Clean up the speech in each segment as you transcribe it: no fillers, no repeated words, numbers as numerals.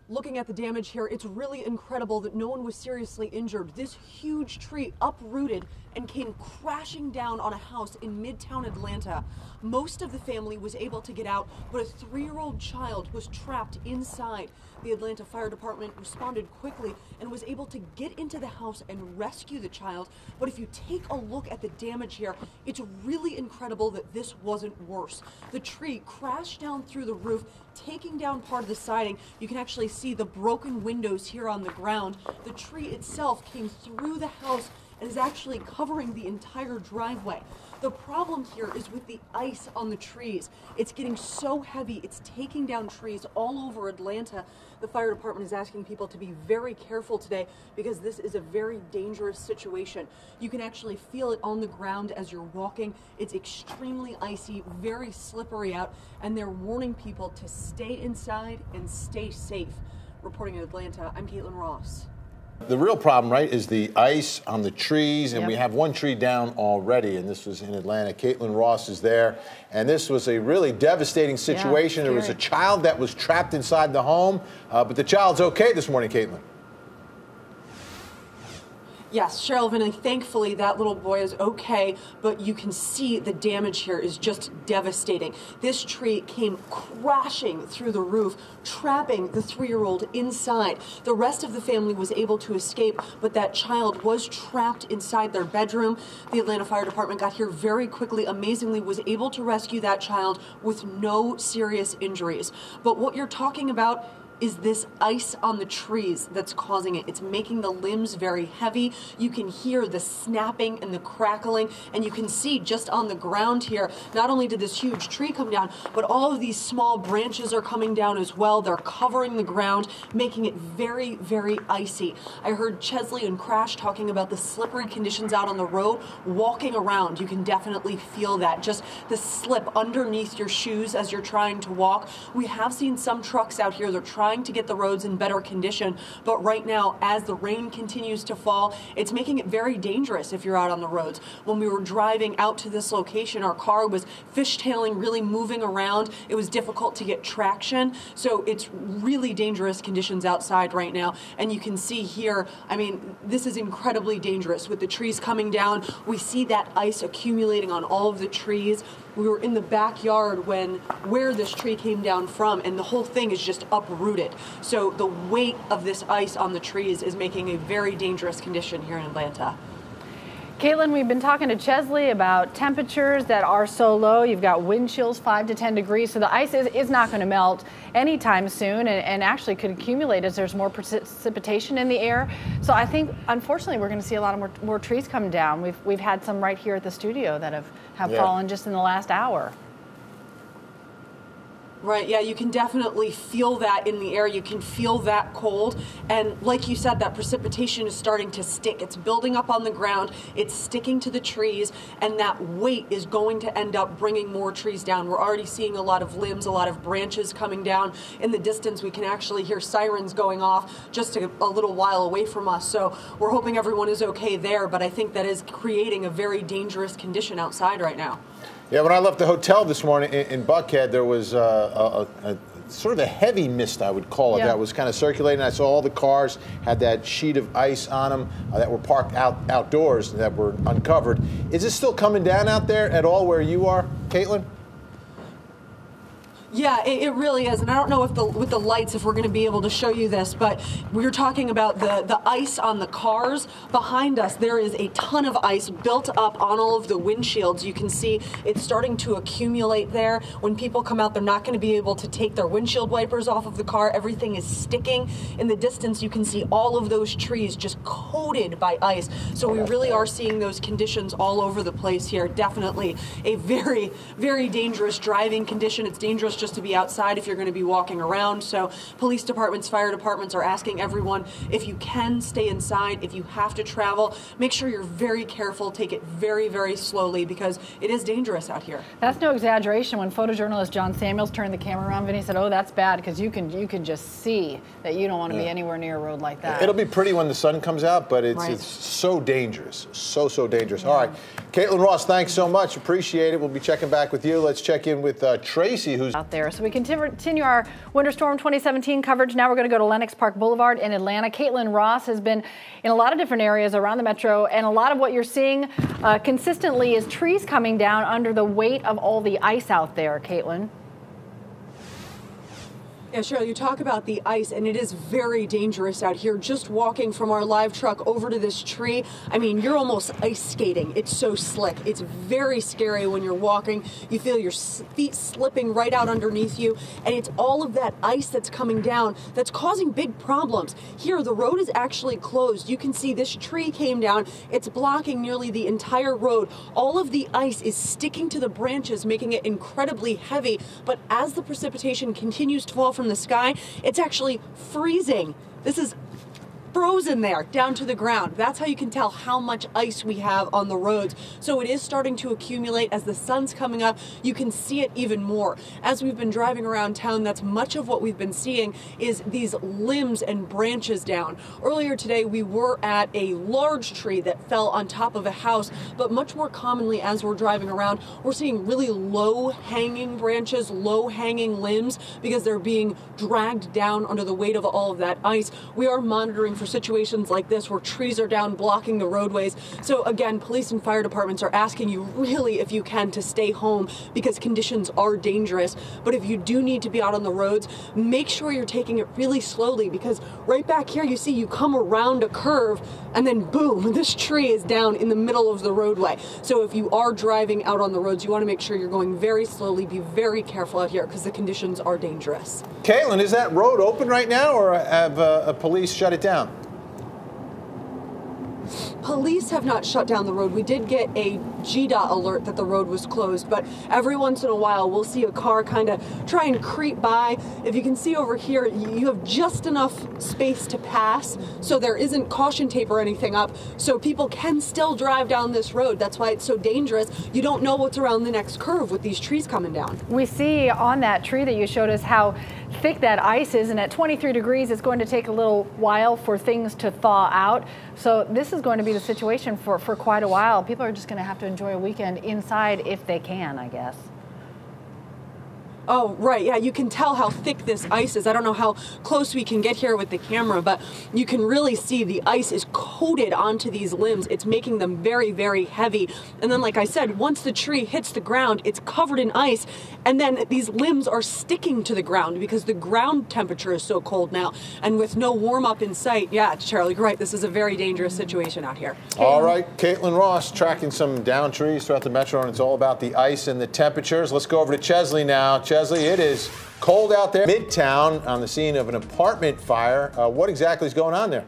Looking at the damage here, it's really incredible that no one was seriously injured. This huge tree uprooted and came crashing down on a house in Midtown Atlanta. Most of the family was able to get out, but a 3-year-old child was trapped inside. The Atlanta Fire Department responded quickly and was able to get into the house and rescue the child. But if you take a look at the damage here, it's really incredible that this wasn't worse. The tree crashed down through the roof, taking down part of the siding. You can actually see the broken windows here on the ground. The tree itself came through the house and is actually covering the entire driveway. The problem here is with the ice on the trees. It's getting so heavy, it's taking down trees all over Atlanta. The fire department is asking people to be very careful today because this is a very dangerous situation. You can actually feel it on the ground as you're walking. It's extremely icy, very slippery out, and they're warning people to stay inside and stay safe. Reporting in Atlanta, I'm Caitlin Ross. The real problem, right, is the ice on the trees, and we have one tree down already, and this was in Atlanta. Caitlin Ross is there, and this was a really devastating situation. There was a child that was trapped inside the home, but the child's okay this morning, Caitlin. Yes, Cheryl Vinny, thankfully that little boy is okay, but you can see the damage here is just devastating. This tree came crashing through the roof, trapping the 3-year-old inside. The rest of the family was able to escape, but that child was trapped inside their bedroom. The Atlanta Fire Department got here very quickly, amazingly was able to rescue that child with no serious injuries. But what you're talking about is this ice on the trees that's causing it. It's making the limbs very heavy. You can hear the snapping and the crackling, and you can see just on the ground here, not only did this huge tree come down, but all of these small branches are coming down as well. They're covering the ground, making it very, very icy. I heard Chesley and Crash talking about the slippery conditions out on the road. Walking around, you can definitely feel that, just the slip underneath your shoes as you're trying to walk. We have seen some trucks out here. They're trying to get the roads in better condition, but right now, as the rain continues to fall, it's making it very dangerous if you're out on the roads. When we were driving out to this location, our car was fishtailing, really moving around. It was difficult to get traction, so it's really dangerous conditions outside right now. And you can see here, I mean, this is incredibly dangerous with the trees coming down. We see that ice accumulating on all of the trees. We were in the backyard where this tree came down from, and the whole thing is just uprooted. So the weight of this ice on the trees is making a very dangerous condition here in Atlanta. Caitlin, we've been talking to Chesley about temperatures that are so low. You've got wind chills 5 to 10 degrees, so the ice is not going to melt anytime soon, and actually could accumulate as there's more precipitation in the air. So I think, unfortunately, we're going to see a lot of more trees come down. We've had some right here at the studio that have fallen just in the last hour. Right, yeah, you can definitely feel that in the air. You can feel that cold. And like you said, that precipitation is starting to stick. It's building up on the ground. It's sticking to the trees. And that weight is going to end up bringing more trees down. We're already seeing a lot of limbs, a lot of branches coming down. In the distance, we can actually hear sirens going off just a little while away from us. So we're hoping everyone is okay there. But I think that is creating a very dangerous condition outside right now. Yeah, when I left the hotel this morning in Buckhead, there was a sort of a heavy mist, I would call it, that was kind of circulating. I saw all the cars had that sheet of ice on them that were parked outdoors that were uncovered. Is it still coming down out there at all where you are, Caitlin? Yeah, it really is, and I don't know if with the lights if we're going to be able to show you this, but we were talking about the ice on the cars. Behind us, there is a ton of ice built up on all of the windshields. You can see it's starting to accumulate there. When people come out, they're not going to be able to take their windshield wipers off of the car. Everything is sticking. In the distance, you can see all of those trees just coated by ice. So we really are seeing those conditions all over the place here. Definitely a very, very dangerous driving condition. It's dangerous just to be outside if you're going to be walking around. So police departments, fire departments are asking everyone, if you can, stay inside. If you have to travel, make sure you're very careful. Take it very, very slowly because it is dangerous out here. That's no exaggeration. When photojournalist John Samuels turned the camera around, Vinny said, "Oh, that's bad," because you can just see that you don't want to be anywhere near a road like that. It'll be pretty when the sun comes out, but it's so dangerous, so dangerous. All right, Caitlin Ross, thanks so much. Appreciate it. We'll be checking back with you. Let's check in with Tracy, who's out there. there. So we continue our Winter Storm 2017 coverage. Now we're going to go to Lenox Park Boulevard in Atlanta. Caitlin Ross has been in a lot of different areas around the metro, and a lot of what you're seeing consistently is trees coming down under the weight of all the ice out there, Caitlin. Yeah, Cheryl, you talk about the ice, and it is very dangerous out here. Just walking from our live truck over to this tree, I mean, you're almost ice skating. It's so slick. It's very scary when you're walking. You feel your feet slipping right out underneath you, and it's all of that ice that's coming down that's causing big problems. Here, the road is actually closed. You can see this tree came down. It's blocking nearly the entire road. All of the ice is sticking to the branches, making it incredibly heavy, but as the precipitation continues to fall from the sky, it's actually freezing. This is frozen there down to the ground. That's how you can tell how much ice we have on the roads. So it is starting to accumulate. As the sun's coming up, you can see it even more. As we've been driving around town, that's much of what we've been seeing is these limbs and branches down. Earlier today, we were at a large tree that fell on top of a house, but much more commonly as we're driving around, we're seeing really low hanging branches, low hanging limbs, because they're being dragged down under the weight of all of that ice. We are monitoring for situations like this where trees are down blocking the roadways. So again, police and fire departments are asking you really, if you can, to stay home because conditions are dangerous. But if you do need to be out on the roads, make sure you're taking it really slowly, because right back here you see you come around a curve and then boom, this tree is down in the middle of the roadway. So if you are driving out on the roads, you want to make sure you're going very slowly, be very careful out here because the conditions are dangerous. Caitlin, is that road open right now, or have police shut it down? Police have not shut down the road. We did get a GDOT alert that the road was closed, but every once in a while we'll see a car kind of try and creep by. If you can see over here, you have just enough space to pass, so there isn't caution tape or anything up, so people can still drive down this road. That's why it's so dangerous. You don't know what's around the next curve with these trees coming down. We see on that tree that you showed us how thick that ice is, and at 23 degrees it's going to take a little while for things to thaw out. So this is going to be the situation for quite a while. People are just going to have to enjoy a weekend inside if they can, I guess. Oh, right. Yeah, you can tell how thick this ice is. I don't know how close we can get here with the camera, but you can really see the ice is coated onto these limbs. It's making them very, very heavy. And then, like I said, once the tree hits the ground, it's covered in ice. And then these limbs are sticking to the ground because the ground temperature is so cold now. And with no warm up in sight, yeah, Charlie, you're right. This is a very dangerous situation out here. All right, Caitlin Ross tracking some down trees throughout the metro, and it's all about the ice and the temperatures. Let's go over to Chesley now. Chesley, it is cold out there. Midtown on the scene of an apartment fire. What exactly is going on there?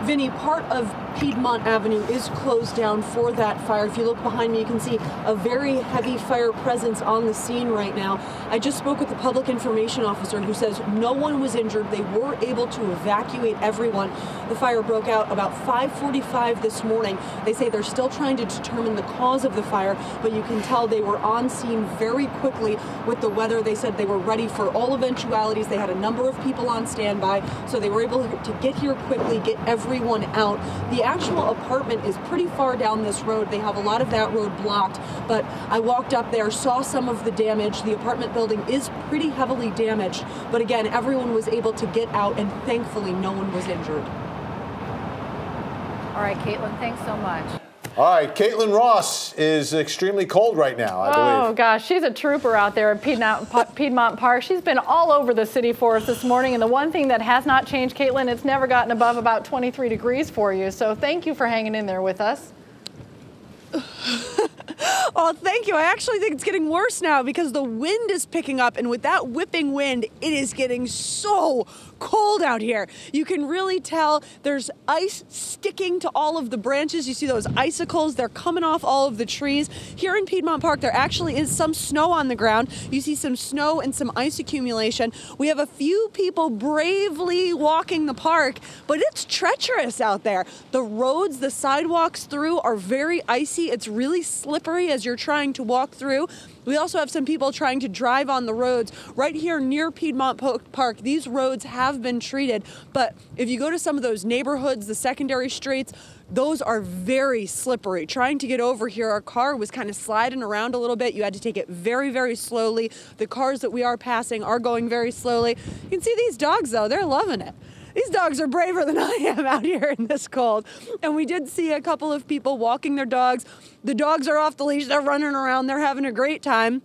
Vinny, part of Piedmont Avenue is closed down for that fire. If you look behind me, you can see a very heavy fire presence on the scene right now. I just spoke with the public information officer who says no one was injured. They were able to evacuate everyone. The fire broke out about 5:45 this morning. They say they're still trying to determine the cause of the fire, but you can tell they were on scene very quickly with the weather. They said they were ready for all eventualities. They had a number of people on standby, so they were able to get here quickly, get everyone out. The actual apartment is pretty far down this road. They have a lot of that road blocked, but I walked up there, saw some of the damage. The apartment building is pretty heavily damaged, but again, everyone was able to get out, and thankfully no one was injured. All right, Caitlin, thanks so much. All right, Caitlin Ross is extremely cold right now, I believe. Oh, gosh, she's a trooper out there at Piedmont Park. She's been all over the city for us this morning, and the one thing that has not changed, Caitlin, it's never gotten above about 23 degrees for you, so thank you for hanging in there with us. Oh, thank you. I actually think it's getting worse now because the wind is picking up, and with that whipping wind, it is getting so cold out here. You can really tell there's ice sticking to all of the branches. You see those icicles, they're coming off all of the trees. Here in Piedmont Park, there actually is some snow on the ground. You see some snow and some ice accumulation. We have a few people bravely walking the park, but it's treacherous out there. The roads, the sidewalks through are very icy. It's really slippery as as you're trying to walk through. We also have some people trying to drive on the roads. Right here near Piedmont Park, these roads have been treated, but if you go to some of those neighborhoods, the secondary streets, those are very slippery. Trying to get over here, our car was kind of sliding around a little bit. You had to take it very, very slowly. The cars that we are passing are going very slowly. You can see these dogs, though, they're loving it. These dogs are braver than I am out here in this cold. And we did see a couple of people walking their dogs. The dogs are off the leash, they're running around, they're having a great time.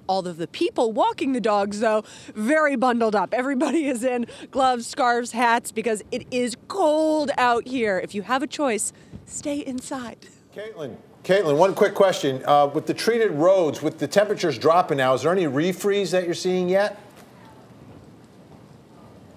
All of the people walking the dogs, though, very bundled up. Everybody is in gloves, scarves, hats, because it is cold out here. If you have a choice, stay inside. Caitlin, one quick question. With the treated roads, with the temperatures dropping now, is there any refreeze that you're seeing yet?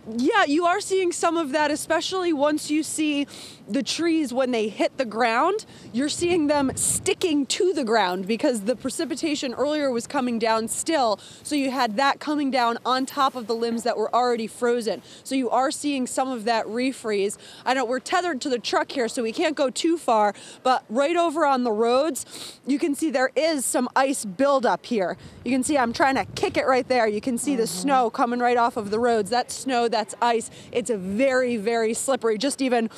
Yeah, you are seeing some of that, especially once you see the trees when they hit the ground. You're seeing them sticking to the ground because the precipitation earlier was coming down still. So you had that coming down on top of the limbs that were already frozen. So you are seeing some of that refreeze. I know we're tethered to the truck here, so we can't go too far, but right over on the roads, you can see there is some ice buildup here. You can see I'm trying to kick it right there. You can see the snow coming right off of the roads. That's snow, that's ice. It's a very, very slippery. Just even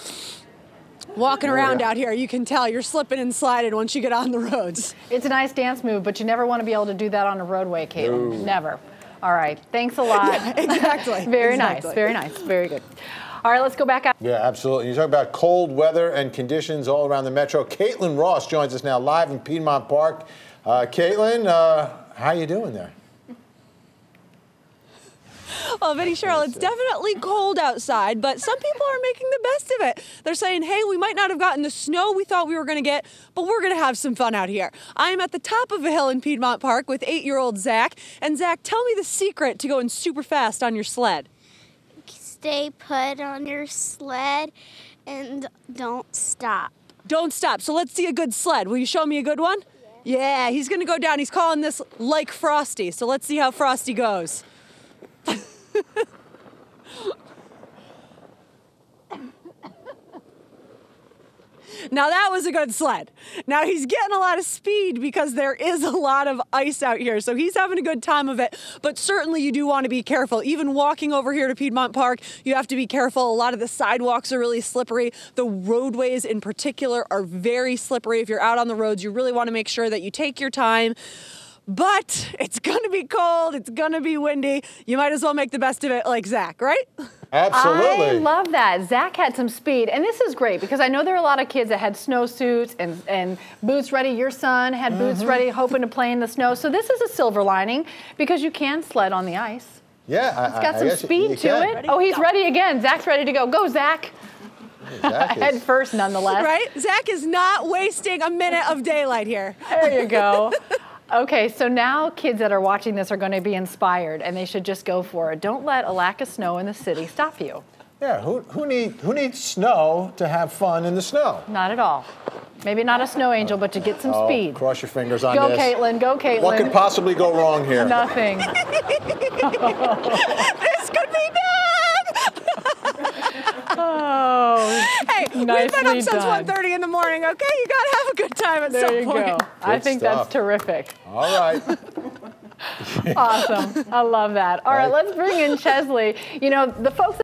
walking around out here, you can tell you're slipping and sliding once you get on the roads. It's a nice dance move, but you never want to be able to do that on a roadway, Caitlin. Never. All right. Thanks a lot. Yeah, exactly. Very nice. Very nice. Very good. All right, let's go back out. Yeah, absolutely. You talk about cold weather and conditions all around the metro. Caitlin Ross joins us now live in Piedmont Park. Caitlin, how you doing there? Well, Vinny, Cheryl, it's definitely cold outside, but some people are making the best of it. They're saying, hey, we might not have gotten the snow we thought we were going to get, but we're going to have some fun out here. I am at the top of a hill in Piedmont Park with 8-year-old Zach. And Zach, tell me the secret to going super fast on your sled. Stay put on your sled and don't stop. Don't stop. So let's see a good sled. Will you show me a good one? Yeah, he's going to go down. He's calling this like Frosty. So let's see how Frosty goes. Now that was a good sled. Now he's getting a lot of speed because there is a lot of ice out here. So he's having a good time of it, but certainly you do want to be careful. Even walking over here to Piedmont Park, you have to be careful. A lot of the sidewalks are really slippery. The roadways in particular are very slippery. If you're out on the roads, you really want to make sure that you take your time. But it's going to be cold. It's going to be windy. You might as well make the best of it like Zach, right? Absolutely. I love that. Zach had some speed, and this is great because I know there are a lot of kids that had snowsuits and boots ready. Your son had boots ready, hoping to play in the snow. So this is a silver lining because you can sled on the ice. Yeah. It's got some speed to it. Oh, he's ready again. Zach's ready to go. Go, Zach. Head first, nonetheless. Right? Zach is not wasting a minute of daylight here. There you go. Okay, so now kids that are watching this are going to be inspired, and they should just go for it. Don't let a lack of snow in the city stop you. Yeah, who needs snow to have fun in the snow? Not at all. Maybe not a snow angel, but to get some speed. Cross your fingers on Go, this. Caitlin. Go, Caitlin. What could possibly go wrong here? Nothing. This could be bad. Oh, hey, we've been up since done. 1:30 in the morning, okay? You got to have a good time at some point. There you go. I think stuff. that's terrific. All right. Awesome. I love that. All right, let's bring in Chesley. You know, the folks